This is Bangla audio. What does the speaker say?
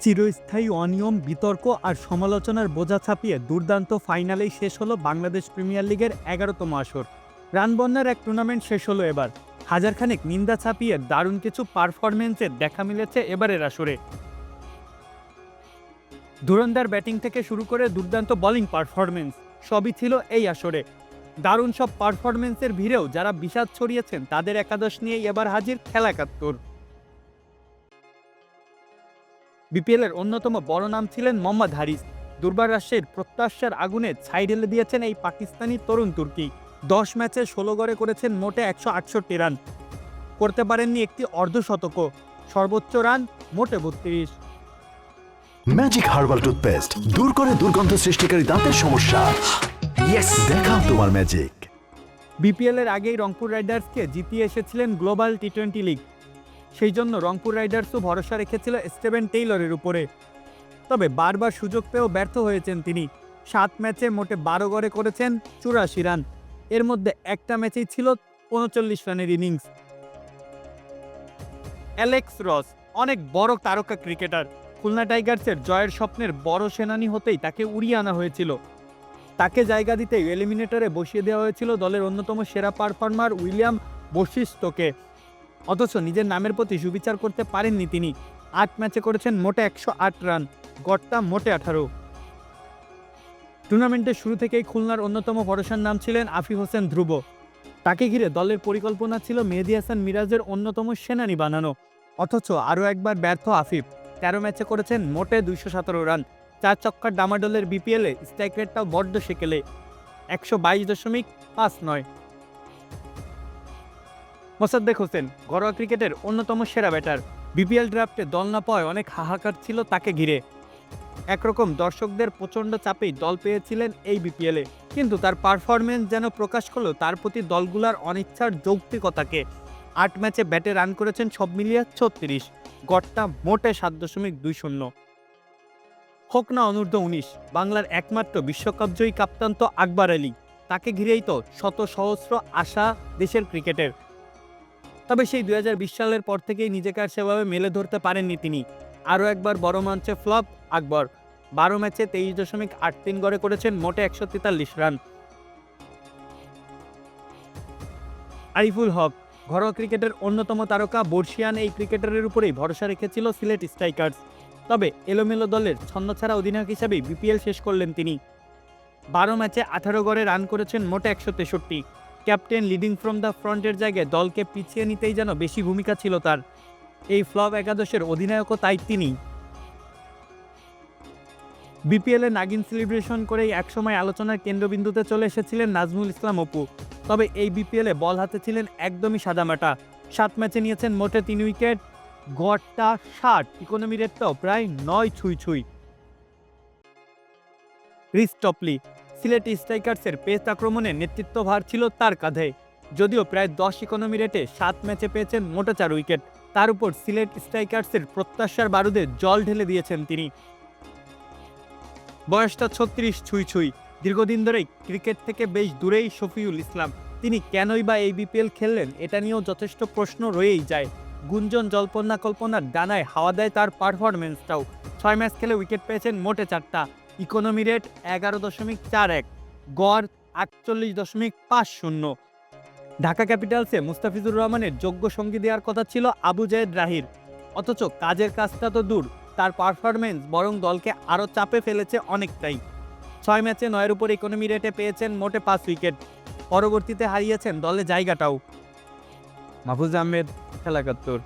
চিরস্থায়ী অনিয়ম, বিতর্ক আর সমালোচনার বোঝা ছাপিয়ে দুর্দান্ত ফাইনালেই শেষ হলো বাংলাদেশ প্রিমিয়ার লিগের ১১তম আসর। রানবন্যার এক টুর্নামেন্ট শেষ হলো এবার। হাজারখানেক নিন্দা ছাপিয়ে দারুণ কিছু পারফরমেন্সের দেখা মিলেছে এবারের আসরে। ধুরন্ধর ব্যাটিং থেকে শুরু করে দুর্দান্ত বোলিং পারফরমেন্স সবই ছিল এই আসরে। দারুণ সব পারফরমেন্সের ভিড়েও যারা বিষাদ ছড়িয়েছেন তাদের একাদশ নিয়েই এবার হাজির খেলা ৭১। বিপিএলের অন্যতম বড় নাম ছিলেন মোহাম্মদ হারিস। দুর্বার রাজশাহীর প্রত্যাশার আগুনে ছাই ঢেলে দিয়েছেন এই পাকিস্তানি তরুণ তুর্কি। ১০ ম্যাচে ১৬ গড়ে করেছেন মোটে ১৬৮ রান, করতে পারেননি একটি অর্ধশতকও। সর্বোচ্চ রান মোটে ৩২। ম্যাজিক হার্বাল টুথপেস্ট দূর করে দুর্গন্ধ সৃষ্টিকারী দাঁতের সমস্যা। ইয়েস, দেখাও তোমার ম্যাজিক। বিপিএলের আগেই রংপুর রাইডার্সকে জিতিয়ে এসেছিলেন গ্লোবাল টি-20 লিগ। সেই জন্য রংপুর রাইডার্সও ভরসা রেখেছিল স্টিভেন টেইলরের উপরে। তবে বারবার সুযোগ পেয়েও ব্যর্থ হয়েছেন তিনি। ৭ ম্যাচে মোটে ১২ গড়ে করেছেন ৮৪ রান, এর মধ্যে একটা ম্যাচেই ছিল ৩৯ রানের ইনিংস। অ্যালেক্স রস অনেক বড় তারকা ক্রিকেটার। খুলনা টাইগার্সের জয়ের স্বপ্নের বড় সেনানী হতেই তাকে উড়িয়ে আনা হয়েছিল। তাকে জায়গা দিতেই এলিমিনেটরে বসিয়ে দেওয়া হয়েছিল দলের অন্যতম সেরা পারফর্মার উইলিয়াম বশিষ্ঠকে। অথচ নিজের নামের প্রতি সুবিচার করতে পারেননি তিনি। ৮ ম্যাচে করেছেন মোটে ১০৮ রান, গড়টা মোটে ১৮। টুর্নামেন্টের শুরু থেকেই খুলনার অন্যতম ভরসার নাম ছিলেন আফিফ হোসেন ধ্রুব। তাকে ঘিরে দলের পরিকল্পনা ছিল মেহেদী হাসান মিরাজের অন্যতম সেনানী বানানো। অথচ আরও একবার ব্যর্থ আফিফ। ১৩ ম্যাচে করেছেন মোটে ২১৭ রান। ৪ ছক্কার ডামাডোলের বিপিএলে স্ট্রাইক রেটটাও বড্ড সেকেলে, ১২২.৫৯। মোসাদ্দেক হোসেন ঘরোয়া ক্রিকেটের অন্যতম সেরা ব্যাটার। বিপিএল ড্রাফটে দল না পাওয়ায় অনেক হাহাকার ছিল তাকে ঘিরে। একরকম দর্শকদের প্রচণ্ড চাপেই দল পেয়েছিলেন এই বিপিএলে, কিন্তু তার পারফরমেন্স যেন প্রকাশ করলো তার প্রতি দলগুলার অনিচ্ছার যৌক্তিকতাকে। ৮ ম্যাচে ব্যাটে রান করেছেন সব মিলিয়ে ৩৬, গড়টা মোটে ৭.২০। হোক না অনূর্ধ্ব-১৯, বাংলার একমাত্র বিশ্বকাপজয়ী কাপ্তান তো আকবর আলী। তাকে ঘিরেই তো শত সহস্র আশা দেশের ক্রিকেটের। তবে সেই ২০২০ সালের পর থেকেই নিজেকে আর সেভাবে মেলে ধরতে পারেননি তিনি। আরও একবার বড় মঞ্চে ফ্লপ আকবর। ১২ ম্যাচে ২৩.৮৩ গড়ে করেছেন মোটে ১৪৩ রান। আরিফুল হক ঘরোয়া ক্রিকেটের অন্যতম তারকা বর্ষিয়ান এই ক্রিকেটারের উপরেই ভরসা রেখেছিল সিলেট স্ট্রাইকার্স। তবে এলোমেলো দলের ছন্নছাড়া অধিনায়ক হিসেবেই বিপিএল শেষ করলেন তিনি। ১২ ম্যাচে ১৮ গড়ে রান করেছেন মোটে ১৬৩। ক্যাপ্টেন লিডিং ফ্রম দ্য ফ্রন্টের জায়গায় দলকে পিছিয়ে নিতেই যেন বেশি ভূমিকা ছিল তার। এই ফ্লপ একাদশের অধিনায়কও তাই তিনি। বিপিএলে নাগিন সেলিব্রেশন করেই একসময় আলোচনার কেন্দ্রবিন্দুতে চলে এসেছিলেন নাজমুল ইসলাম অপু। তবে এই বিপিএলে বল হাতে ছিলেন একদমই সাদামাটা। ৭ ম্যাচে নিয়েছেন মোটে ৩ উইকেট, গড়টা ৬০, ইকোনমি রেটটাও প্রায় ৯ ছুঁই। রিস টপলি সিলেট স্ট্রাইকার্সের পেস আক্রমণে নেতৃত্বভার ছিল তার কাঁধে। যদিও প্রায় ১০ ইকোনমি রেটে ৭ ম্যাচে পেয়েছেন মোটে ৪ উইকেট, তার উপর সিলেট স্ট্রাইকার্সের প্রত্যাশার বারুদে জল ঢেলে দিয়েছেন তিনি। বয়সটা ৩৬ ছুঁই। দীর্ঘদিন ধরেই ক্রিকেট থেকে বেশ দূরেই শফিউল ইসলাম। তিনি কেনই বা এই বিপিএল খেললেন এটা নিয়েও যথেষ্ট প্রশ্ন রয়েই যায়। গুঞ্জন জল্পনা কল্পনার ডানায় হাওয়া দেয় তার পারফরমেন্সটাও। ৬ ম্যাচ খেলে উইকেট পেয়েছেন মোটে ৪টা, ইকোনমি রেট ১১.৪১, গড় ৪৮.৫০। ঢাকা ক্যাপিটালসে মুস্তাফিজুর রহমানের যোগ্য সঙ্গী দেওয়ার কথা ছিল আবু জায়েদ রাহির। অথচ কাজের কাজটা তো দূর, তার পারফরমেন্স বরং দলকে আরও চাপে ফেলেছে অনেকটাই। ৬ ম্যাচে ৯-এর উপর ইকোনমি রেটে পেয়েছেন মোটে ৫ উইকেট, পরবর্তীতে হারিয়েছেন দলে জায়গাটাও। মাহফুজ আহমেদ, খেলা ৭১।